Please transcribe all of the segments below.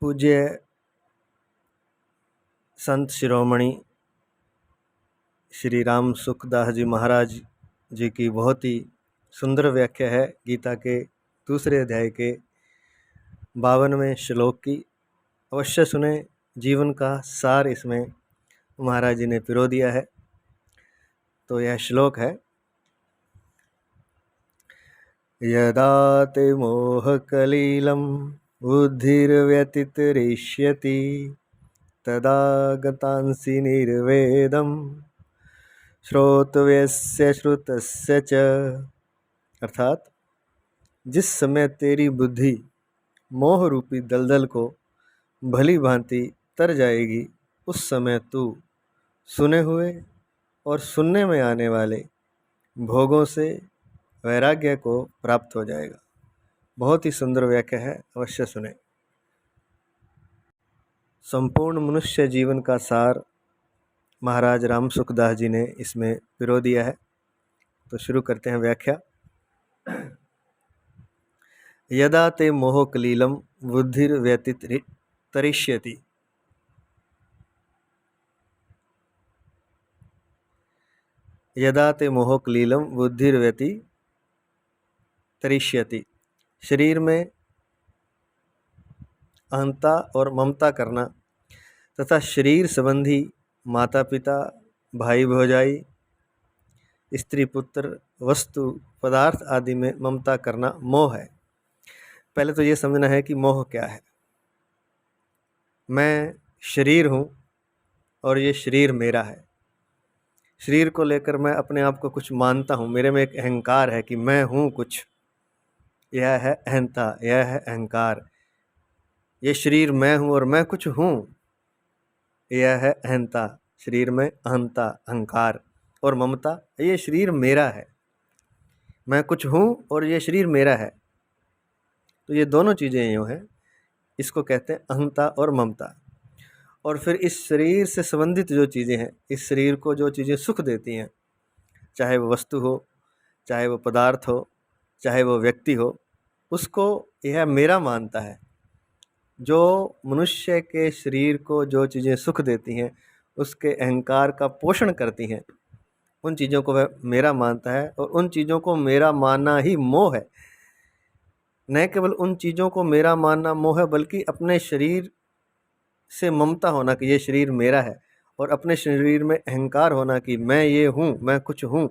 पूज्य संत शिरोमणि श्री राम सुखदास जी महाराज जी की बहुत ही सुंदर व्याख्या है गीता के दूसरे अध्याय के 52वें श्लोक की। अवश्य सुने, जीवन का सार इसमें महाराज जी ने पिरो दिया है। तो यह श्लोक है, यदा ते मोहकलीलं बुद्धिर्व्यतितरिष्यति तदा गतांसि निर्वेदं श्रोतव्यस्य श्रुतस्य च। अर्थात जिस समय तेरी बुद्धि मोह रूपी दलदल को भली भांति तर जाएगी, उस समय तू सुने हुए और सुनने में आने वाले भोगों से वैराग्य को प्राप्त हो जाएगा। बहुत ही सुंदर व्याख्या है, अवश्य सुने। संपूर्ण मनुष्य जीवन का सार महाराज राम सुखदास जी ने इसमें पिरो दिया है। तो शुरू करते हैं व्याख्या। यदा ते मोहकलीलं बुद्धिर्व्यतितरिष्यति। यदा ते मोहकलीलं बुद्धिर्व्यतितरिष्यति। शरीर में अहंता और ममता करना तथा शरीर संबंधी माता पिता, भाई भौजाई, स्त्री पुत्र, वस्तु, पदार्थ आदि में ममता करना मोह है। पहले तो ये समझना है कि मोह क्या है। मैं शरीर हूँ और ये शरीर मेरा है। शरीर को लेकर मैं अपने आप को कुछ मानता हूँ, मेरे में एक अहंकार है कि मैं हूँ कुछ। यह है अहंता, यह है अहंकार। ये शरीर मैं हूँ और मैं कुछ हूँ, यह है अहंता। शरीर में अहंता, अहंकार और ममता, ये शरीर मेरा है, मैं कुछ हूँ और ये शरीर मेरा है। तो ये दोनों चीज़ें यूँ हैं, इसको कहते हैं अहंता और ममता। और फिर इस शरीर से संबंधित जो चीज़ें हैं, इस शरीर को जो चीज़ें सुख देती हैं, चाहे वो वस्तु हो, चाहे वो पदार्थ हो, चाहे वो व्यक्ति हो, उसको यह मेरा मानता है। जो मनुष्य के शरीर को जो चीज़ें सुख देती हैं, उसके अहंकार का पोषण करती हैं, उन चीज़ों को वह मेरा मानता है। और उन चीज़ों को मेरा मानना ही मोह है। न केवल उन चीज़ों को मेरा मानना मोह है, बल्कि अपने शरीर से ममता होना कि ये शरीर मेरा है, और अपने शरीर में अहंकार होना कि मैं ये हूँ, मैं कुछ हूँ।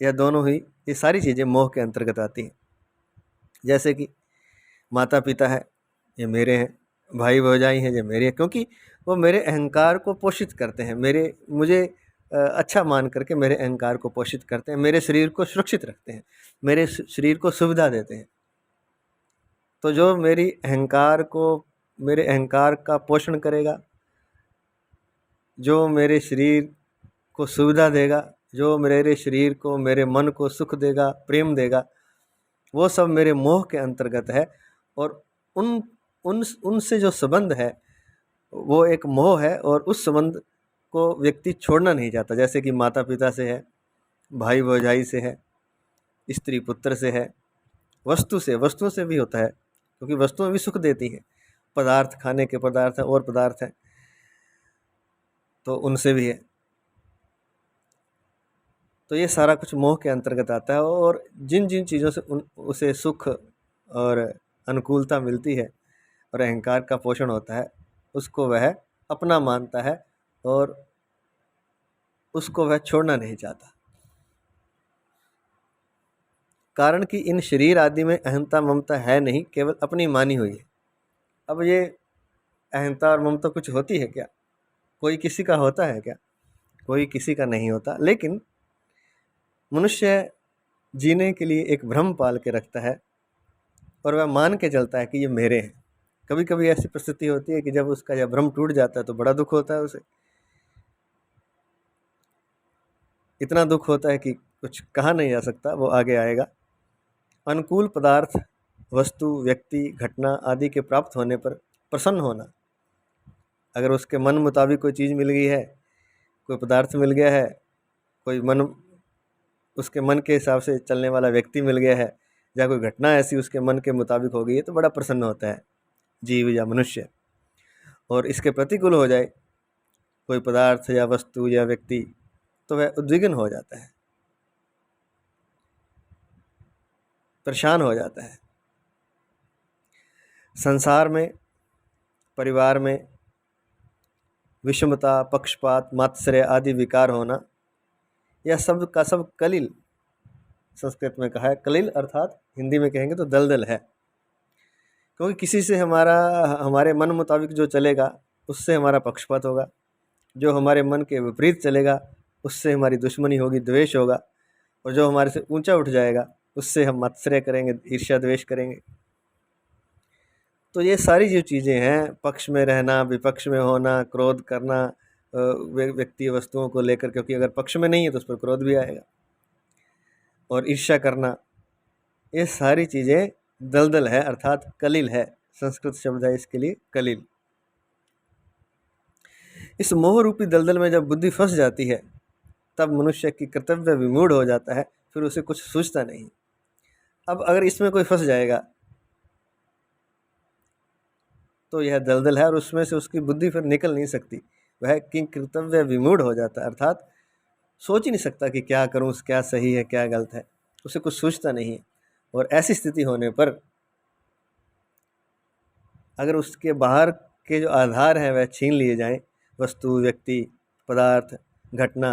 यह दोनों ही, ये सारी चीज़ें मोह के अंतर्गत आती हैं। जैसे कि माता पिता है, ये मेरे हैं, भाई भौजाई हैं, ये मेरे हैं, क्योंकि वो मेरे अहंकार को पोषित करते हैं, मुझे अच्छा मान करके मेरे अहंकार को पोषित करते हैं, मेरे शरीर को सुरक्षित रखते हैं, मेरे शरीर को सुविधा देते हैं। तो जो मेरे अहंकार का पोषण करेगा, जो मेरे शरीर को सुविधा देगा, जो मेरे शरीर को, मेरे मन को सुख देगा, प्रेम देगा, वो सब मेरे मोह के अंतर्गत है। और उनसे जो संबंध है वो एक मोह है, और उस संबंध को व्यक्ति छोड़ना नहीं चाहता। जैसे कि माता पिता से है, भाई भौजाई से है, स्त्री पुत्र से है, वस्तुओं से भी होता है, क्योंकि वस्तुएं भी सुख देती हैं। पदार्थ, खाने के पदार्थ हैं और पदार्थ हैं, तो उनसे भी है। तो ये सारा कुछ मोह के अंतर्गत आता है। और जिन जिन चीज़ों से उसे सुख और अनुकूलता मिलती है और अहंकार का पोषण होता है, उसको वह अपना मानता है और उसको वह छोड़ना नहीं चाहता। कारण कि इन शरीर आदि में अहंता ममता है नहीं, केवल अपनी मानी हुई है। अब ये अहंता और ममता कुछ होती है क्या? कोई किसी का होता है क्या? कोई किसी का नहीं होता। लेकिन मनुष्य जीने के लिए एक भ्रम पाल के रखता है और वह मान के चलता है कि ये मेरे हैं। कभी कभी ऐसी परिस्थिति होती है कि जब उसका यह भ्रम टूट जाता है तो बड़ा दुख होता है उसे। इतना दुख होता है कि कुछ कहा नहीं जा सकता, वो आगे आएगा। अनुकूल पदार्थ, वस्तु, व्यक्ति, घटना आदि के प्राप्त होने पर प्रसन्न होना। अगर उसके मन मुताबिक कोई चीज़ मिल गई है, कोई पदार्थ मिल गया है, उसके मन के हिसाब से चलने वाला व्यक्ति मिल गया है, या कोई घटना ऐसी उसके मन के मुताबिक हो गई है, तो बड़ा प्रसन्न होता है। जीव या मनुष्य, और इसके प्रतिकूल हो जाए कोई पदार्थ या वस्तु या व्यक्ति, तो वह उद्विग्न हो जाता है, परेशान हो जाता है। संसार में, परिवार में विषमता, पक्षपात, मात्सर्य आदि विकार होना, यह सब का सब कलिल, संस्कृत में कहा है कलिल, अर्थात हिंदी में कहेंगे तो दलदल है। क्योंकि किसी से हमारे मन मुताबिक जो चलेगा उससे हमारा पक्षपात होगा, जो हमारे मन के विपरीत चलेगा उससे हमारी दुश्मनी होगी, द्वेष होगा, और जो हमारे से ऊंचा उठ जाएगा उससे हम मात्सर्य करेंगे, ईर्ष्या द्वेष करेंगे। तो ये सारी जो चीज़ें हैं, पक्ष में रहना, विपक्ष में होना, क्रोध करना व्यक्ति वस्तुओं को लेकर, क्योंकि अगर पक्ष में नहीं है तो उस पर क्रोध भी आएगा, और ईर्ष्या करना, ये सारी चीज़ें दलदल है, अर्थात कलिल है। संस्कृत शब्द है इसके लिए कलिल। इस मोह रूपी दलदल में जब बुद्धि फंस जाती है तब मनुष्य की कर्तव्य विमूढ़ हो जाता है, फिर उसे कुछ सूझता नहीं। अब अगर इसमें कोई फंस जाएगा तो यह दलदल है और उसमें से उसकी बुद्धि फिर निकल नहीं सकती, वह कि कर्तव्य विमूढ़ हो जाता है, अर्थात सोच ही नहीं सकता कि क्या करूं, क्या सही है क्या गलत है, उसे कुछ सूझता नहीं है। और ऐसी स्थिति होने पर अगर उसके बाहर के जो आधार हैं वह छीन लिए जाएं, वस्तु, व्यक्ति, पदार्थ, घटना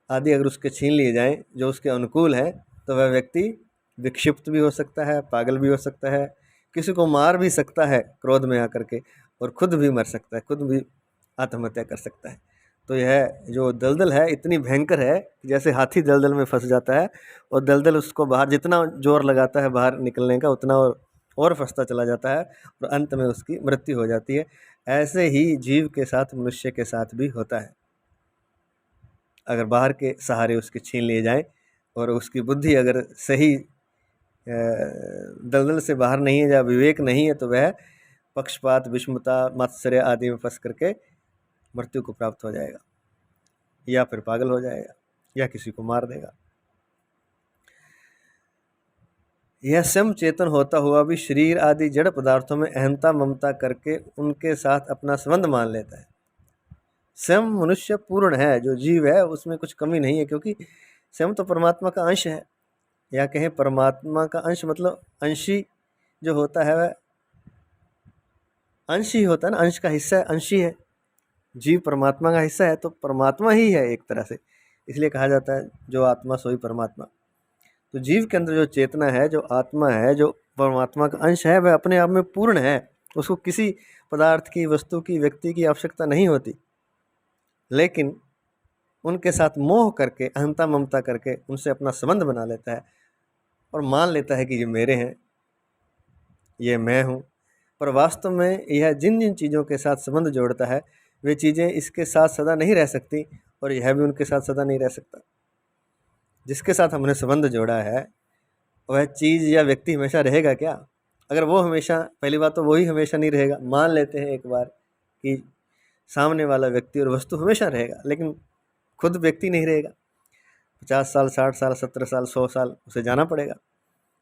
आदि अगर उसके छीन लिए जाएं जो उसके अनुकूल हैं, तो वह व्यक्ति विक्षिप्त भी हो सकता है, पागल भी हो सकता है, किसी को मार भी सकता है क्रोध में आकर के, और खुद भी मर सकता है, खुद भी आत्महत्या कर सकता है। तो यह जो दलदल है इतनी भयंकर है कि जैसे हाथी दलदल में फंस जाता है और दलदल उसको बाहर जितना जोर लगाता है बाहर निकलने का उतना और फंसता चला जाता है और अंत में उसकी मृत्यु हो जाती है। ऐसे ही जीव के साथ, मनुष्य के साथ भी होता है। अगर बाहर के सहारे उसके छीन लिए जाएं और उसकी बुद्धि अगर सही दलदल से बाहर नहीं है या विवेक नहीं है, तो वह पक्षपात, विषमता, मात्सर्य आदि में फंस करके मृत्यु को प्राप्त हो जाएगा, या फिर पागल हो जाएगा, या किसी को मार देगा। यह स्वयं चेतन होता हुआ भी शरीर आदि जड़ पदार्थों में अहंता, ममता करके उनके साथ अपना संबंध मान लेता है। स्वयं मनुष्य पूर्ण है, जो जीव है उसमें कुछ कमी नहीं है, क्योंकि स्वयं तो परमात्मा का अंश है, या कहें परमात्मा का अंश मतलब अंशी जो होता है वह अंश ही होता है ना, अंश का हिस्सा है, अंशी है। जीव परमात्मा का हिस्सा है तो परमात्मा ही है एक तरह से, इसलिए कहा जाता है जो आत्मा सोई परमात्मा। तो जीव के अंदर जो चेतना है, जो आत्मा है, जो परमात्मा का अंश है, वह अपने आप में पूर्ण है, उसको किसी पदार्थ की, वस्तु की, व्यक्ति की आवश्यकता नहीं होती। लेकिन उनके साथ मोह करके, अहंता ममता करके उनसे अपना संबंध बना लेता है और मान लेता है कि ये मेरे हैं, ये मैं हूँ। पर वास्तव में यह जिन जिन चीज़ों के साथ संबंध जोड़ता है वे चीज़ें इसके साथ सदा नहीं रह सकती, और यह भी उनके साथ सदा नहीं रह सकता। जिसके साथ हमने संबंध जोड़ा है वह चीज़ या व्यक्ति हमेशा रहेगा क्या? अगर वो हमेशा, पहली बात तो वही हमेशा नहीं रहेगा। मान लेते हैं एक बार कि सामने वाला व्यक्ति और वस्तु हमेशा रहेगा, लेकिन खुद व्यक्ति नहीं रहेगा। 50 साल, 60 साल, 70 साल, 100 साल उसे जाना पड़ेगा।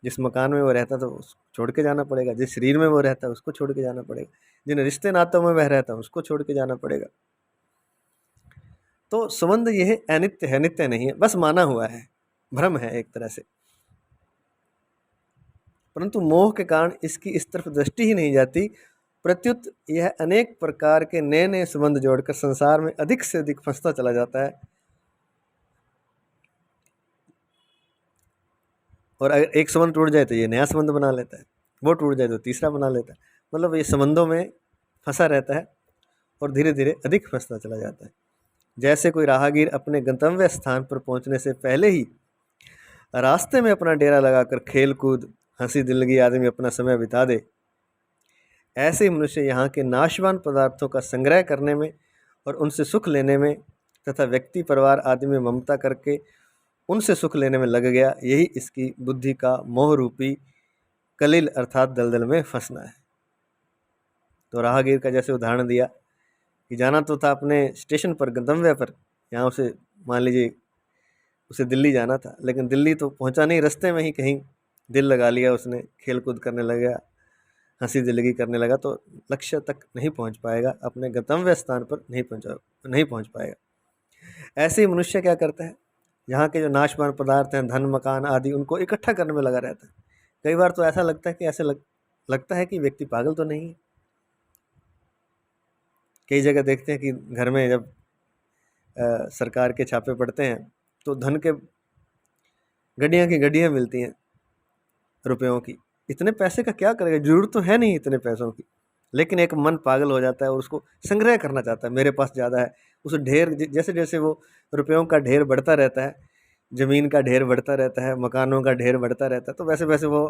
जिस मकान में वो रहता था उसको छोड़ के जाना पड़ेगा, जिस शरीर में वो रहता है उसको छोड़ के जाना पड़ेगा, जिन रिश्ते नातों में वह रहता है उसको छोड़ के जाना पड़ेगा। तो संबंध यह अनित्य है, नित्य नहीं है, बस माना हुआ है, भ्रम है एक तरह से। परंतु मोह के कारण इसकी इस तरफ दृष्टि ही नहीं जाती, प्रत्युत यह अनेक प्रकार के नए नए संबंध जोड़कर संसार में अधिक से अधिक फंसता चला जाता है। और अगर एक संबंध टूट जाए तो ये नया संबंध बना लेता है, वो टूट जाए तो तीसरा बना लेता है। मतलब ये संबंधों में फंसा रहता है और धीरे धीरे अधिक फंसता चला जाता है। जैसे कोई राहगीर अपने गंतव्य स्थान पर पहुंचने से पहले ही रास्ते में अपना डेरा लगाकर खेल कूद, हंसी दिलगी आदि में अपना समय बिता दे, ऐसे ही मनुष्य यहाँ के नाशवान पदार्थों का संग्रह करने में और उनसे सुख लेने में तथा व्यक्ति, परिवार आदि में ममता करके उनसे सुख लेने में लग गया। यही इसकी बुद्धि का मोह रूपी कलिल अर्थात दलदल में फंसना है। तो राहगीर का जैसे उदाहरण दिया कि जाना तो था अपने स्टेशन पर, गंतव्य पर, यहाँ उसे मान लीजिए उसे दिल्ली जाना था, लेकिन दिल्ली तो पहुँचा नहीं, रास्ते में ही कहीं दिल लगा लिया उसने, खेल कूद करने लग गया, हंसी दिलगी करने लगा तो लक्ष्य तक नहीं पहुंच पाएगा, अपने गंतव्य स्थान पर नहीं पहुंच पाएगा। ऐसे ही मनुष्य क्या करता है, यहाँ के जो नाशवान पदार्थ हैं, धन मकान आदि, उनको इकट्ठा करने में लगा रहता है। कई बार तो ऐसा लगता है कि लगता है कि व्यक्ति पागल तो नहीं है। कई जगह देखते हैं कि घर में जब सरकार के छापे पड़ते हैं तो धन के गड्डियाँ की गड्डियाँ मिलती हैं रुपयों की। इतने पैसे का क्या करेगा, जरूरत तो है नहीं इतने पैसों की, लेकिन एक मन पागल हो जाता है और उसको संग्रह करना चाहता है। मेरे पास ज़्यादा है, उस ढेर जैसे जैसे वो रुपयों का ढेर बढ़ता रहता है, ज़मीन का ढेर बढ़ता रहता है, मकानों का ढेर बढ़ता रहता है, तो वैसे वैसे वो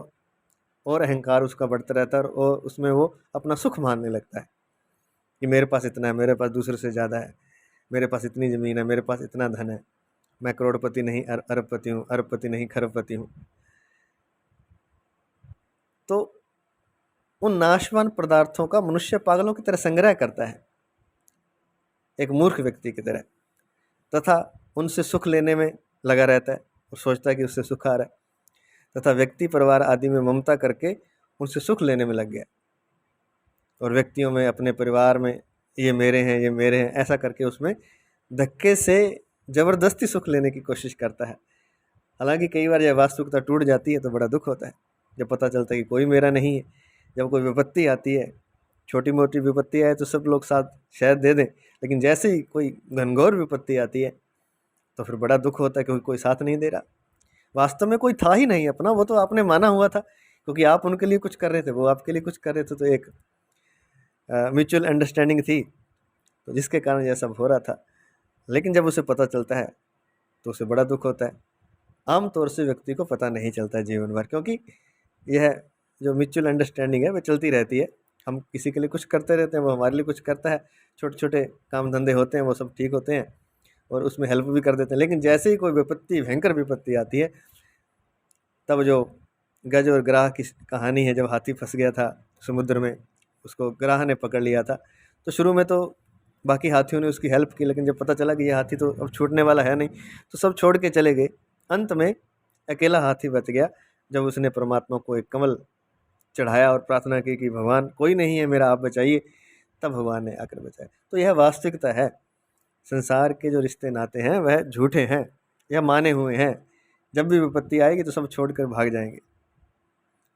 और अहंकार उसका बढ़ता रहता है और उसमें वो अपना सुख मानने लगता है कि मेरे पास इतना है, मेरे पास दूसरे से ज़्यादा है, मेरे पास इतनी ज़मीन है, मेरे पास इतना धन है, मैं करोड़पति नहीं अरबपति हूँ, अरबपति नहीं खरबपति हूँ। तो उन नाशवान पदार्थों का मनुष्य पागलों की तरह संग्रह करता है, एक मूर्ख व्यक्ति की तरह, तथा उनसे सुख लेने में लगा रहता है और सोचता है कि उससे सुख आ रहा है, तथा व्यक्ति परिवार आदि में ममता करके उनसे सुख लेने में लग गया और व्यक्तियों में, अपने परिवार में, ये मेरे हैं, ये मेरे हैं, ऐसा करके उसमें धक्के से ज़बरदस्ती सुख लेने की कोशिश करता है। हालांकि कई बार जब वास्तविकता टूट जाती है तो बड़ा दुख होता है, जब पता चलता है कि कोई मेरा नहीं है। जब कोई विपत्ति आती है, छोटी मोटी विपत्ति आए तो सब लोग साथ शायद दे दें, लेकिन जैसे ही कोई घनघोर विपत्ति आती है तो फिर बड़ा दुख होता है क्योंकि कोई साथ नहीं दे रहा। वास्तव में कोई था ही नहीं अपना, वो तो आपने माना हुआ था क्योंकि आप उनके लिए कुछ कर रहे थे, वो आपके लिए कुछ कर रहे थे, तो एक म्यूचुअल अंडरस्टैंडिंग थी, तो जिसके कारण यह सब हो रहा था। लेकिन जब उसे पता चलता है तो उसे बड़ा दुख होता है। आमतौर से व्यक्ति को पता नहीं चलता है जीवन भर, क्योंकि यह जो म्यूचुअल अंडरस्टैंडिंग है वह चलती रहती है। हम किसी के लिए कुछ करते रहते हैं, वो हमारे लिए कुछ करता है, छोटे छोटे काम धंधे होते हैं, वो सब ठीक होते हैं और उसमें हेल्प भी कर देते हैं। लेकिन जैसे ही कोई विपत्ति, भयंकर विपत्ति आती है, तब जो गज और ग्राह की कहानी है, जब हाथी फंस गया था समुद्र में, उसको ग्राह ने पकड़ लिया था, तो शुरू में तो बाकी हाथियों ने उसकी हेल्प की, लेकिन जब पता चला कि ये हाथी तो अब छूटने वाला है नहीं, तो सब छोड़ के चले गए। अंत में अकेला हाथी बच गया जब उसने परमात्मा को एक कमल चढ़ाया और प्रार्थना की कि भगवान कोई नहीं है मेरा, आप बचाइए। तब भगवान ने आकर बचाया। तो यह वास्तविकता है। संसार के जो रिश्ते नाते हैं वह झूठे हैं, यह माने हुए हैं। जब भी विपत्ति आएगी तो सब छोड़कर भाग जाएंगे।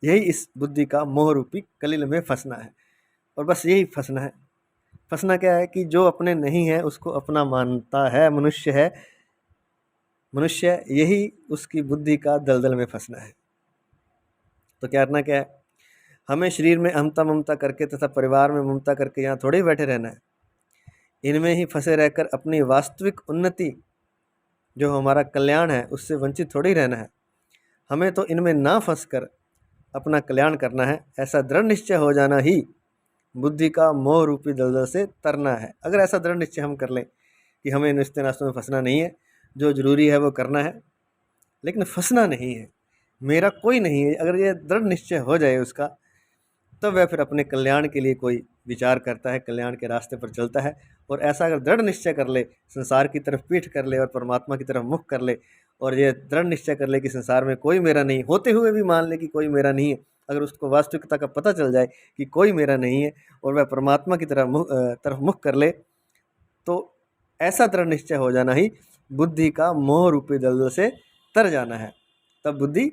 यही इस बुद्धि का मोह रूपी कलिल में फंसना है, और बस यही फंसना है। फंसना क्या है कि जो अपने नहीं है उसको अपना मानता है, मनुष्य है, मनुष्य, यही उसकी बुद्धि का दलदल में फंसना है। तो करना क्या है, हमें शरीर में अहमता ममता करके तथा परिवार में ममता करके यहाँ थोड़े ही बैठे रहना है। इनमें ही फंसे रहकर अपनी वास्तविक उन्नति, जो हमारा कल्याण है, उससे वंचित थोड़ी रहना है। हमें तो इनमें ना फंसकर अपना कल्याण करना है। ऐसा दृढ़ निश्चय हो जाना ही बुद्धि का मोह रूपी दलदल से तरना है। अगर ऐसा दृढ़ निश्चय हम कर लें कि हमें इन रिश्ते नास्तों में फंसना नहीं है, जो जरूरी है वो करना है, लेकिन फंसना नहीं है, मेरा कोई नहीं है, अगर ये दृढ़ निश्चय हो जाए उसका, तब वह फिर अपने कल्याण के लिए कोई विचार करता है, कल्याण के रास्ते पर चलता है। और ऐसा अगर दृढ़ निश्चय कर ले, संसार की तरफ पीठ कर ले और परमात्मा की तरफ मुख कर ले, और ये दृढ़ निश्चय कर ले कि संसार में कोई मेरा नहीं, होते हुए भी मान ले कि कोई मेरा नहीं है, अगर उसको वास्तविकता का पता चल जाए कि कोई मेरा नहीं है और वह परमात्मा की तरफ मुख कर ले, तो ऐसा दृढ़ निश्चय हो जाना ही बुद्धि का मोह रूपी दलदल से तर जाना है। तब बुद्धि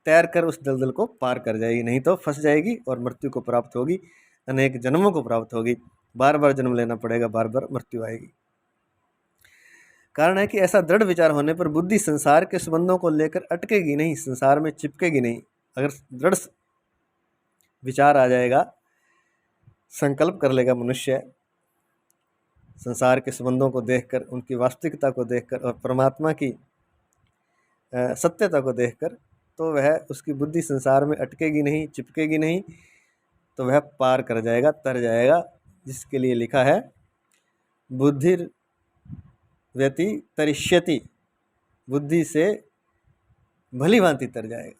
तैर कर उस दलदल को पार कर जाएगी, नहीं तो फंस जाएगी और मृत्यु को प्राप्त होगी, अनेक जन्मों को प्राप्त होगी, बार बार जन्म लेना पड़ेगा, बार बार मृत्यु आएगी। कारण है कि ऐसा दृढ़ विचार होने पर बुद्धि संसार के संबंधों को लेकर अटकेगी नहीं, संसार में चिपकेगी नहीं। अगर दृढ़ विचार आ जाएगा, संकल्प कर लेगा मनुष्य संसार के संबंधों को देखकर, उनकी वास्तविकता को देखकर और परमात्मा की सत्यता को देखकर, तो वह, उसकी बुद्धि संसार में अटकेगी नहीं, चिपकेगी नहीं, तो वह पार कर जाएगा, तर जाएगा। जिसके लिए लिखा है बुद्धिर व्यति तरिष्यति, बुद्धि से भली भांति तर जाएगा।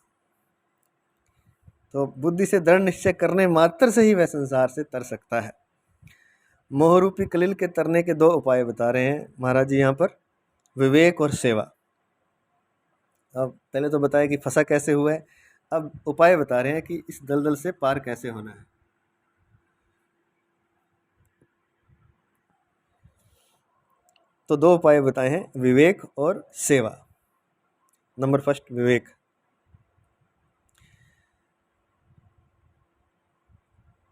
तो बुद्धि से दृढ़ निश्चय करने मात्र से ही वह संसार से तर सकता है। मोहरूपी कलिल के तरने के दो उपाय बता रहे हैं महाराज जी यहाँ पर, विवेक और सेवा। अब पहले तो बताया कि फंसा कैसे हुआ है, अब उपाय बता रहे हैं कि इस दलदल से पार कैसे होना है। तो दो उपाय बताए हैं, विवेक और सेवा। नंबर फर्स्ट, विवेक।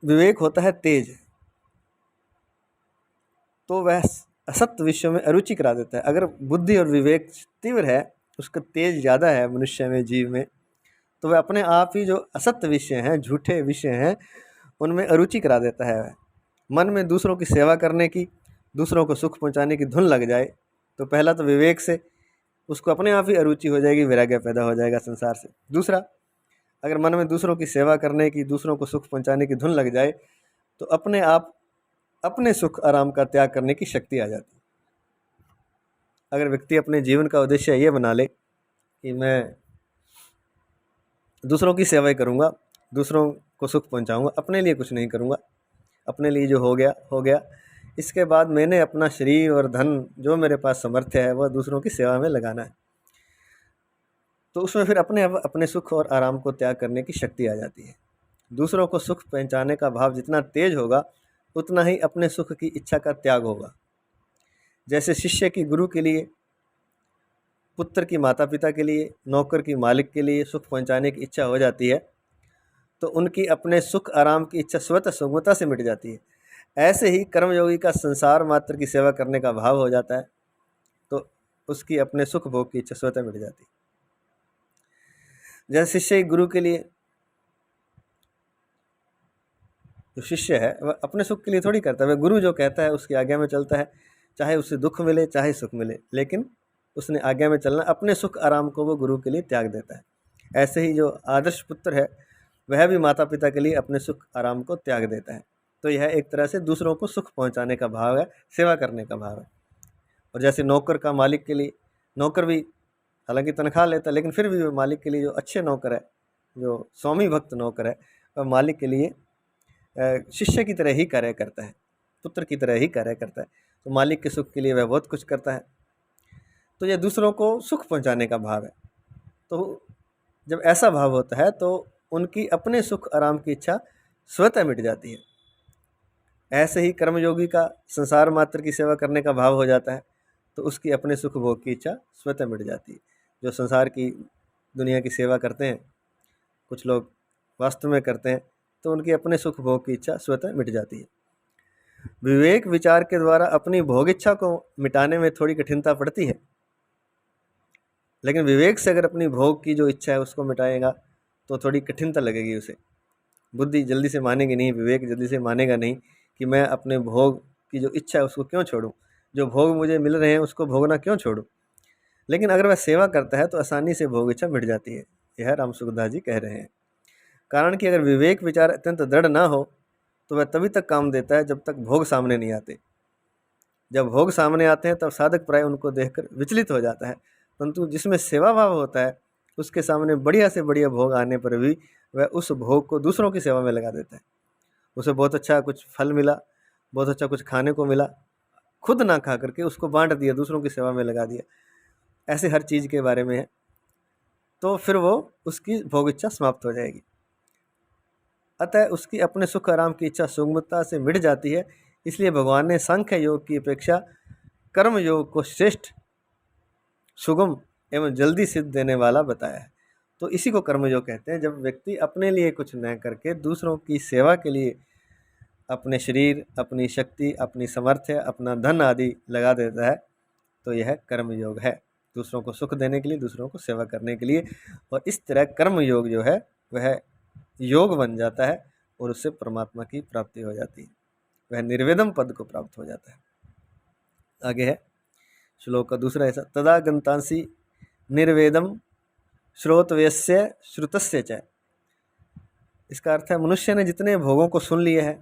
विवेक होता है तेज, तो वह असत्य विषयों में अरुचि करा देता है। अगर बुद्धि और विवेक तीव्र है, उसका तेज ज़्यादा है मनुष्य में, जीव में, तो वह अपने आप ही जो असत्य विषय हैं, झूठे विषय हैं, उनमें अरुचि करा देता है। मन में दूसरों की सेवा करने की, दूसरों को सुख पहुंचाने की धुन लग जाए, तो पहला तो विवेक से उसको अपने आप ही अरुचि हो जाएगी, वैराग्य पैदा हो जाएगा संसार से। दूसरा, अगर मन में दूसरों की सेवा करने की, दूसरों को सुख पहुंचाने की धुन लग जाए, तो अपने आप अपने सुख आराम का त्याग करने की शक्ति आ जाती है। अगर व्यक्ति अपने जीवन का उद्देश्य ये बना ले कि मैं दूसरों की सेवा ही करूँगा, दूसरों को सुख पहुँचाऊँगा, अपने लिए कुछ नहीं करूँगा, अपने लिए जो हो गया हो गया, इसके बाद मैंने अपना शरीर और धन जो मेरे पास सामर्थ्य है वह दूसरों की सेवा में लगाना है, तो उसमें फिर अपने सुख और आराम को त्याग करने की शक्ति आ जाती है। दूसरों को सुख पहुँचाने का भाव जितना तेज होगा, उतना ही अपने सुख की इच्छा का त्याग होगा। जैसे शिष्य की गुरु के लिए, पुत्र की माता पिता के लिए, नौकर की मालिक के लिए सुख पहुंचाने की इच्छा हो जाती है, तो उनकी अपने सुख आराम की इच्छा स्वतः सुगमता से मिट जाती है। ऐसे ही कर्मयोगी का संसार मात्र की सेवा करने का भाव हो जाता है, तो उसकी अपने सुख भोग की इच्छा स्वतः मिट जाती है। जैसे शिष्य गुरु के लिए, जो शिष्य है वह अपने सुख के लिए थोड़ी करता है, वह गुरु जो कहता है उसकी आज्ञा में चलता है, चाहे उसे दुख मिले चाहे सुख मिले, लेकिन उसने आज्ञा में चलना, अपने सुख आराम को वो गुरु के लिए त्याग देता है। ऐसे ही जो आदर्श पुत्र है वह भी माता पिता के लिए अपने सुख आराम को त्याग देता है। तो यह एक तरह से दूसरों को सुख पहुंचाने का भाव है, सेवा करने का भाव है। और जैसे नौकर का मालिक के लिए, नौकर भी हालांकि तनख्वाह लेता है, लेकिन फिर भी वो मालिक के लिए, जो अच्छे नौकर है, जो स्वामी भक्त नौकर है, वह मालिक के लिए शिष्य की तरह ही कार्य करता है, पुत्र की तरह ही कार्य करता है। तो मालिक के सुख के लिए वह बहुत कुछ करता है। तो यह दूसरों को सुख पहुंचाने का भाव है। तो जब ऐसा भाव होता है तो उनकी अपने सुख आराम की इच्छा स्वतः मिट जाती है। ऐसे ही कर्मयोगी का संसार मात्र की सेवा करने का भाव हो जाता है, तो उसकी अपने सुख भोग की इच्छा स्वतः मिट जाती है। जो संसार की दुनिया की सेवा करते हैं, कुछ लोग वास्तव में करते हैं, तो उनकी अपने सुख भोग की इच्छा स्वतः मिट जाती है। विवेक विचार के द्वारा अपनी भोग इच्छा को मिटाने में थोड़ी कठिनता पड़ती है, लेकिन विवेक से अगर अपनी भोग की जो इच्छा है उसको मिटाएगा तो थोड़ी कठिनता लगेगी उसे। बुद्धि जल्दी से मानेगी नहीं, विवेक जल्दी से मानेगा नहीं कि मैं अपने भोग की जो इच्छा है उसको क्यों छोड़ूं, जो भोग मुझे मिल रहे हैं उसको भोगना क्यों छोड़ूं। लेकिन अगर वह सेवा करता है तो आसानी से भोग इच्छा मिट जाती है। यह राम सुखदास जी कह रहे हैं। कारण कि अगर विवेक विचार अत्यंत दृढ़ ना हो तो वह तभी तक काम देता है जब तक भोग सामने नहीं आते। जब भोग सामने आते हैं तब साधक प्राय उनको देखकर विचलित हो जाता है, परंतु जिसमें सेवा भाव होता है उसके सामने बढ़िया से बढ़िया भोग आने पर भी वह उस भोग को दूसरों की सेवा में लगा देता है। उसे बहुत अच्छा कुछ फल मिला, बहुत अच्छा कुछ खाने को मिला, खुद ना खा करके उसको बांट दिया, दूसरों की सेवा में लगा दिया, ऐसे हर चीज़ के बारे में है, तो फिर वो उसकी भोग इच्छा समाप्त हो जाएगी। अतः उसकी अपने सुख आराम की इच्छा सुगमता से मिट जाती है। इसलिए भगवान ने सांख्य योग की अपेक्षा कर्म योग को श्रेष्ठ, सुगम एवं जल्दी सिद्ध देने वाला बताया है। तो इसी को कर्मयोग कहते हैं। जब व्यक्ति अपने लिए कुछ न करके दूसरों की सेवा के लिए अपने शरीर, अपनी शक्ति, अपनी सामर्थ्य, अपना धन आदि लगा देता है, तो यह कर्मयोग है, दूसरों को सुख देने के लिए, दूसरों को सेवा करने के लिए। और इस तरह कर्मयोग जो है वह योग बन जाता है और उससे परमात्मा की प्राप्ति हो जाती है, वह निर्वेदम पद को प्राप्त हो जाता है। आगे है श्लोक का दूसरा ऐसा, तदा गंतांसी निर्वेदम श्रोतव्यस्य श्रुतस्य च। इसका अर्थ है मनुष्य ने जितने भोगों को सुन लिया है,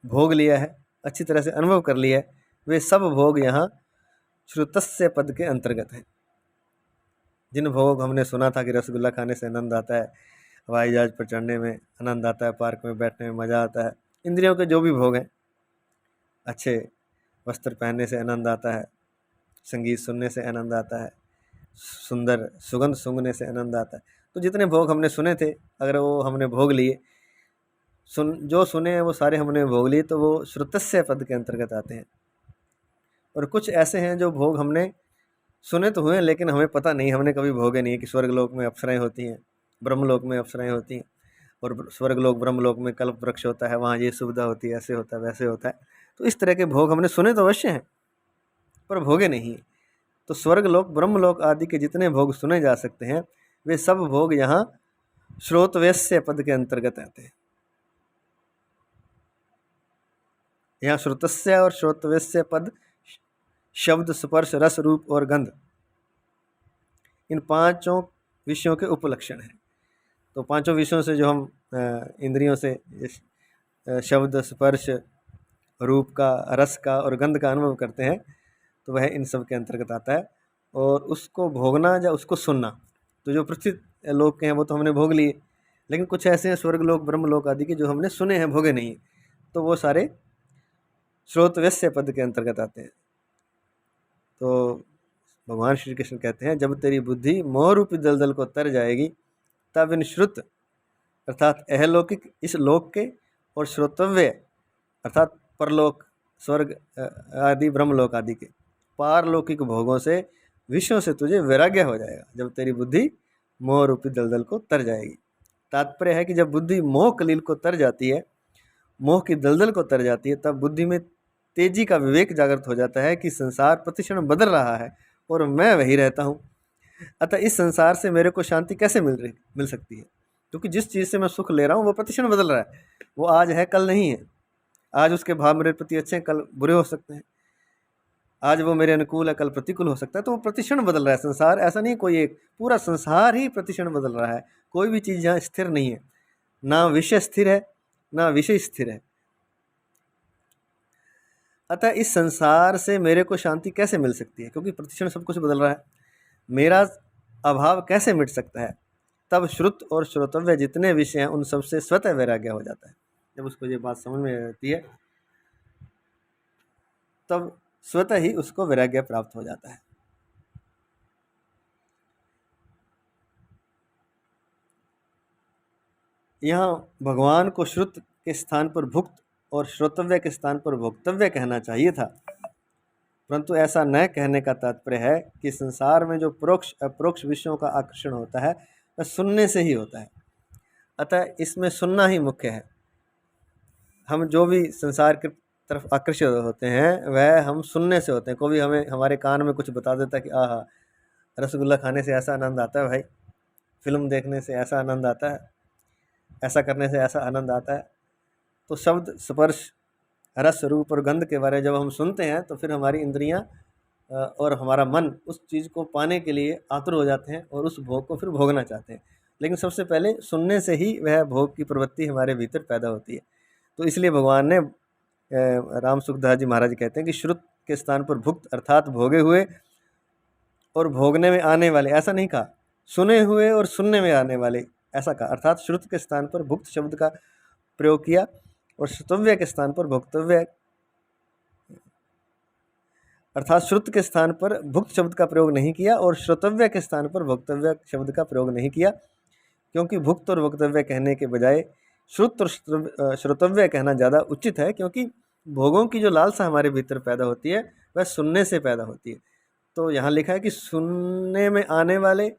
भोग लिया है, अच्छी तरह से अनुभव कर लिया है, वे सब भोग यहाँ श्रुतस्य पद के अंतर्गत हैं। जिन भोगों को हमने सुना था कि रसगुल्ला खाने से आनंद आता है, हवाई जहाज पर चढ़ने में आनंद आता है, पार्क में बैठने में मज़ा आता है, इंद्रियों के जो भी भोग हैं, अच्छे वस्त्र पहनने से आनंद आता है, संगीत सुनने से आनंद आता है, सुंदर सुगंध सूंघने से आनंद आता है, तो जितने भोग हमने सुने थे, अगर वो हमने भोग लिए, जो सुने हैं वो सारे हमने भोग लिए, तो वो श्रुतस्य पद के अंतर्गत आते हैं। और कुछ ऐसे हैं जो भोग हमने सुने तो हुए लेकिन हमें पता नहीं, हमने कभी भोगे नहीं कि स्वर्गलोक में अप्सराएं होती हैं, ब्रह्मलोक में अप्सराएं होती हैं, और स्वर्गलोक ब्रह्मलोक में कल्प वृक्ष होता है, वहाँ ये सुविधा होती है, ऐसे होता है, वैसे होता है। तो इस तरह के भोग हमने सुने तो अवश्य हैं, पर भोगे नहीं। तो स्वर्गलोक ब्रह्मलोक आदि के जितने भोग सुने जा सकते हैं, वे सब भोग यहाँ श्रोतवेश्य पद के अंतर्गत आते हैं। यहाँ श्रुतस्य और श्रोतवेश्य पद शब्द, स्पर्श, रस, रूप और गंध, इन पांचों विषयों के उपलक्षण हैं। तो पांचों विषयों से जो हम इंद्रियों से शब्द, स्पर्श, रूप का, रस का और गंध का अनुभव करते हैं, तो वह इन सब के अंतर्गत आता है। और उसको भोगना या उसको सुनना, तो जो पृथ्वी लोक के हैं वो तो हमने भोग लिए, लेकिन कुछ ऐसे हैं स्वर्गलोक ब्रह्मलोक आदि के जो हमने सुने हैं, भोगे नहीं, तो वो सारे श्रोतवेश्य पद के अंतर्गत आते हैं। तो भगवान श्री कृष्ण कहते हैं, जब तेरी बुद्धि मोह रूपी दलदल को तर जाएगी, तब इन श्रुत अर्थात अहलौकिक इस लोक के और श्रोतव्य अर्थात परलोक, स्वर्ग आदि, ब्रह्मलोक आदि के पारलौकिक भोगों से, विषयों से तुझे वैराग्य हो जाएगा, जब तेरी बुद्धि मोह रूपी दलदल को तर जाएगी। तात्पर्य है कि जब बुद्धि मोह कलील को तर जाती है, मोह की दलदल को तर जाती है, तब बुद्धि में तेजी का विवेक जागृत हो जाता है कि संसार प्रतिक्षण बदल रहा है और मैं वही रहता हूँ। अतः इस संसार से मेरे को शांति कैसे मिल सकती है, क्योंकि जिस चीज़ से मैं सुख ले रहा हूँ वो प्रतिक्षण बदल रहा है। वो आज है, कल नहीं है। आज उसके भाव मेरे प्रति अच्छे हैं, कल बुरे हो सकते हैं। आज वो मेरे अनुकूल है, कल प्रतिकूल हो सकता है। तो वो प्रतिक्षण बदल रहा है संसार, ऐसा नहीं कोई एक, पूरा संसार ही प्रतिक्षण बदल रहा है। कोई भी चीज़ यहाँ स्थिर नहीं है, ना विषय स्थिर है, ना विषय स्थिर है। अतः इस संसार से मेरे को शांति कैसे मिल सकती है, क्योंकि प्रतिक्षण सब कुछ बदल रहा है। मेरा अभाव कैसे मिट सकता है? तब श्रुत और श्रोतव्य जितने विषय हैं उन सबसे स्वतः वैराग्य हो जाता है। जब उसको ये बात समझ में आती है, तब स्वतः ही उसको वैराग्य प्राप्त हो जाता है। यहाँ भगवान को श्रुत के स्थान पर भुक्त और श्रोतव्य के स्थान पर भोक्तव्य कहना चाहिए था, परंतु ऐसा न कहने का तात्पर्य है कि संसार में जो परोक्ष अपरोक्ष विषयों का आकर्षण होता है वह सुनने से ही होता है। अतः इसमें सुनना ही मुख्य है। हम जो भी संसार की तरफ आकर्षित होते हैं वह हम सुनने से होते हैं। कोई हमें हमारे कान में कुछ बता देता है कि आहा, रसगुल्ला खाने से ऐसा आनंद आता है भाई, फिल्म देखने से ऐसा आनंद आता है, ऐसा करने से ऐसा आनंद आता है। तो शब्द, स्पर्श, रस, रूप और गंध के बारे में जब हम सुनते हैं तो फिर हमारी इंद्रियां और हमारा मन उस चीज़ को पाने के लिए आतुर हो जाते हैं और उस भोग को फिर भोगना चाहते हैं। लेकिन सबसे पहले सुनने से ही वह भोग की प्रवृत्ति हमारे भीतर पैदा होती है। तो इसलिए भगवान ने राम सुखदास जी महाराज कहते हैं कि श्रुत के स्थान पर भुक्त अर्थात भोगे हुए और भोगने में आने वाले, ऐसा नहीं कहा, सुने हुए और सुनने में आने वाले, ऐसा कहा। अर्थात श्रुत के स्थान पर भुक्त शब्द का प्रयोग किया और श्रोतव्य के स्थान पर भोक्तव्य, अर्थात श्रुत के स्थान पर भुक्त शब्द का प्रयोग नहीं किया और श्रोतव्य के स्थान पर भोक्तव्य शब्द का प्रयोग नहीं किया, क्योंकि भुक्त और भोक्तव्य कहने के बजाय श्रुत और श्रोतव्य कहना ज़्यादा उचित है, क्योंकि भोगों की जो लालसा हमारे भीतर पैदा होती है वह सुनने से पैदा होती है। तो यहाँ लिखा है कि सुनने में आने वाले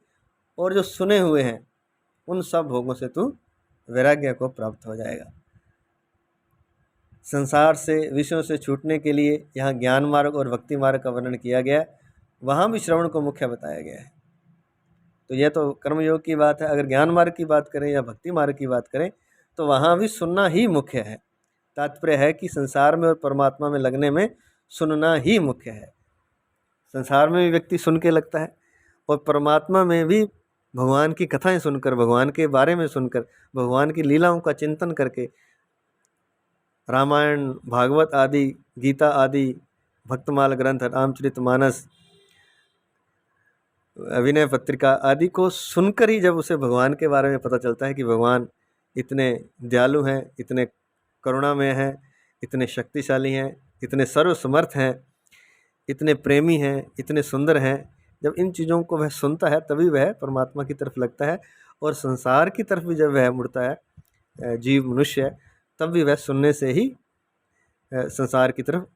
और जो सुने हुए हैं उन सब भोगों से तू वैराग्य को प्राप्त हो जाएगा। संसार से, विषयों से छूटने के लिए यहाँ ज्ञान मार्ग और भक्ति मार्ग का वर्णन किया गया है। वहाँ भी श्रवण को मुख्य बताया गया है। तो यह तो कर्मयोग की बात है। अगर ज्ञान मार्ग की बात करें या भक्ति मार्ग की बात करें तो वहाँ भी सुनना ही मुख्य है। तात्पर्य है कि संसार में और परमात्मा में लगने में सुनना ही मुख्य है। संसार में भी व्यक्ति सुन के लगता है और परमात्मा में भी भगवान की कथाएं सुनकर, भगवान के बारे में सुनकर, भगवान की लीलाओं का चिंतन करके, रामायण, भागवत आदि, गीता आदि, भक्तमाल ग्रंथ, रामचरितमानस, अभिनय पत्रिका आदि को सुनकर ही जब उसे भगवान के बारे में पता चलता है कि भगवान इतने दयालु हैं, इतने करुणामय हैं, इतने शक्तिशाली हैं, इतने सर्वसमर्थ हैं, इतने प्रेमी हैं, इतने सुंदर हैं, जब इन चीज़ों को वह सुनता है तभी वह परमात्मा की तरफ लगता है और संसार की तरफ भी जब वह मुड़ता है जीव मनुष्य, तब भी वह सुनने से ही संसार की तरफ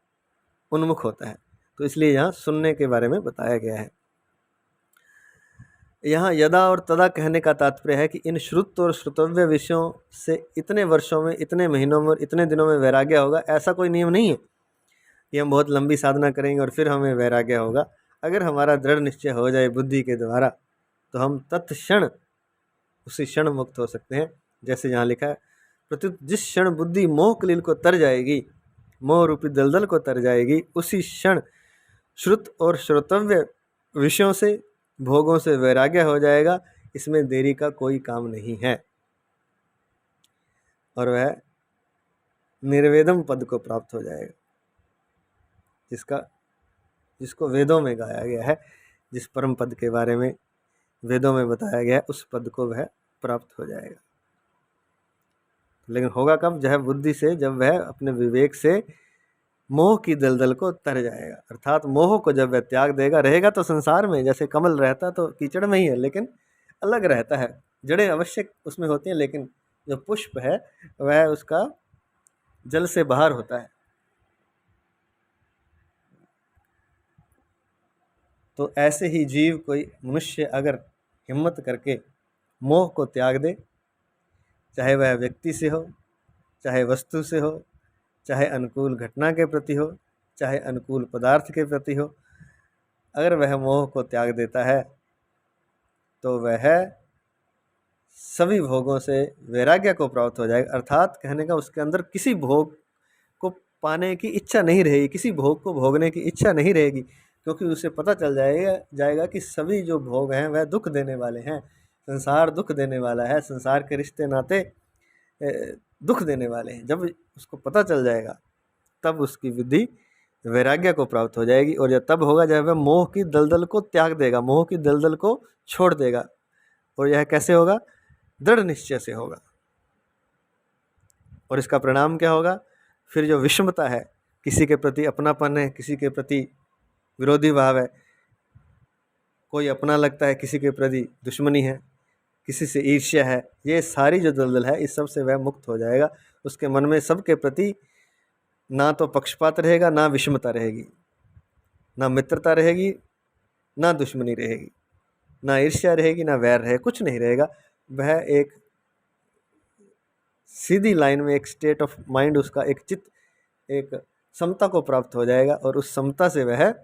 उन्मुख होता है। तो इसलिए यहाँ सुनने के बारे में बताया गया है। यहाँ यदा और तदा कहने का तात्पर्य है कि इन श्रुत और श्रुतव्य विषयों से इतने वर्षों में, इतने महीनों में और इतने दिनों में वैराग्य होगा, ऐसा कोई नियम नहीं है कि हम बहुत लंबी साधना करेंगे और फिर हमें वैराग्य होगा। अगर हमारा दृढ़ निश्चय हो जाए बुद्धि के द्वारा, तो हम तत्क्षण उसी क्षण मुक्त हो सकते हैं। जैसे यहाँ लिखा है, प्रत्युत जिस क्षण बुद्धि मोह कलील को तर जाएगी, मोह रूपी दलदल को तर जाएगी, उसी क्षण श्रुत और श्रोतव्य विषयों से, भोगों से वैराग्य हो जाएगा। इसमें देरी का कोई काम नहीं है और वह निर्वेदम पद को प्राप्त हो जाएगा, जिसको वेदों में गाया गया है, जिस परम पद के बारे में वेदों में बताया गया है, उस पद को वह प्राप्त हो जाएगा। लेकिन होगा कब? जब बुद्धि से, जब वह अपने विवेक से मोह की दलदल को तर जाएगा, अर्थात मोह को जब वह त्याग देगा। रहेगा तो संसार में, जैसे कमल रहता तो कीचड़ में ही है, लेकिन अलग रहता है। जड़ें अवश्य उसमें होती हैं, लेकिन जो पुष्प है वह उसका जल से बाहर होता है। तो ऐसे ही जीव, कोई मनुष्य अगर हिम्मत करके मोह को त्याग दे, चाहे वह व्यक्ति से हो, चाहे वस्तु से हो, चाहे अनुकूल घटना के प्रति हो, चाहे अनुकूल पदार्थ के प्रति हो, अगर वह मोह को त्याग देता है तो वह सभी भोगों से वैराग्य को प्राप्त हो जाएगा। अर्थात कहने का, उसके अंदर किसी भोग को पाने की इच्छा नहीं रहेगी, किसी भोग को भोगने की इच्छा नहीं रहेगी, क्योंकि उसे पता चल जाएगा कि सभी जो भोग हैं वह दुख देने वाले हैं। संसार दुख देने वाला है, संसार के रिश्ते नाते दुख देने वाले हैं। जब उसको पता चल जाएगा, तब उसकी बुद्धि वैराग्य को प्राप्त हो जाएगी। और यह तब होगा जब वह मोह की दलदल को त्याग देगा, मोह की दलदल को छोड़ देगा। और यह कैसे होगा? दृढ़ निश्चय से होगा। और इसका परिणाम क्या होगा? फिर जो विषमता है, किसी के प्रति अपनापन है, किसी के प्रति विरोधी भाव है, कोई अपना लगता है, किसी के प्रति दुश्मनी है, किसी से ईर्ष्या है, ये सारी जो दलदल है, इस सब से वह मुक्त हो जाएगा। उसके मन में सबके प्रति ना तो पक्षपात रहेगा, ना विषमता रहेगी, ना मित्रता रहेगी, ना दुश्मनी रहेगी, ना ईर्ष्या रहेगी, ना वैर रहेगा, कुछ नहीं रहेगा। वह एक सीधी लाइन में, एक स्टेट ऑफ माइंड, उसका एक चित्त, एक समता को प्राप्त हो जाएगा। और उस समता से वह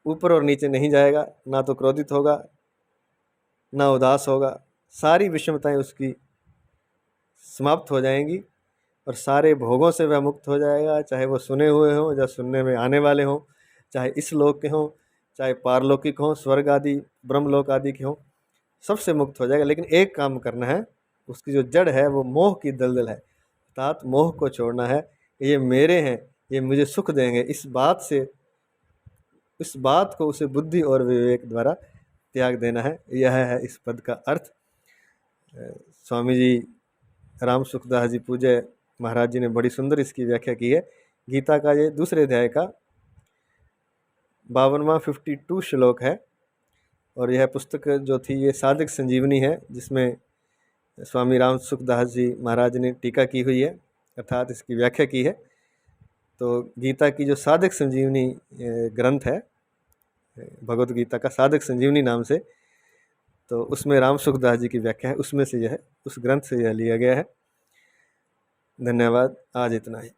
ऊपर और नीचे नहीं जाएगा, ना तो क्रोधित होगा, ना उदास होगा। सारी विषमताएं उसकी समाप्त हो जाएंगी और सारे भोगों से वह मुक्त हो जाएगा, चाहे वो सुने हुए हों या सुनने में आने वाले हों, चाहे इस लोक के हों, चाहे पारलौकिक हों, स्वर्ग आदि, ब्रह्मलोक आदि के हों, सबसे मुक्त हो जाएगा। लेकिन एक काम करना है, उसकी जो जड़ है वो मोह की दलदल है, अर्थात मोह को छोड़ना है। ये मेरे हैं, ये मुझे सुख देंगे, इस बात को उसे बुद्धि और विवेक द्वारा त्याग देना है। यह है इस पद का अर्थ। स्वामी जी राम सुखदास जी पूज्य महाराज जी ने बड़ी सुंदर इसकी व्याख्या की है। गीता का ये दूसरे अध्याय का 52वां 52 श्लोक है। और यह पुस्तक जो थी ये साधक संजीवनी है, जिसमें स्वामी राम सुखदास जी महाराज ने टीका की हुई है, अर्थात इसकी व्याख्या की है। तो गीता की जो साधक संजीवनी ग्रंथ है, भगवत गीता का साधक संजीवनी नाम से, तो उसमें राम सुखदास जी की व्याख्या है, उसमें से यह, उस ग्रंथ से यह लिया गया है। धन्यवाद। आज इतना ही।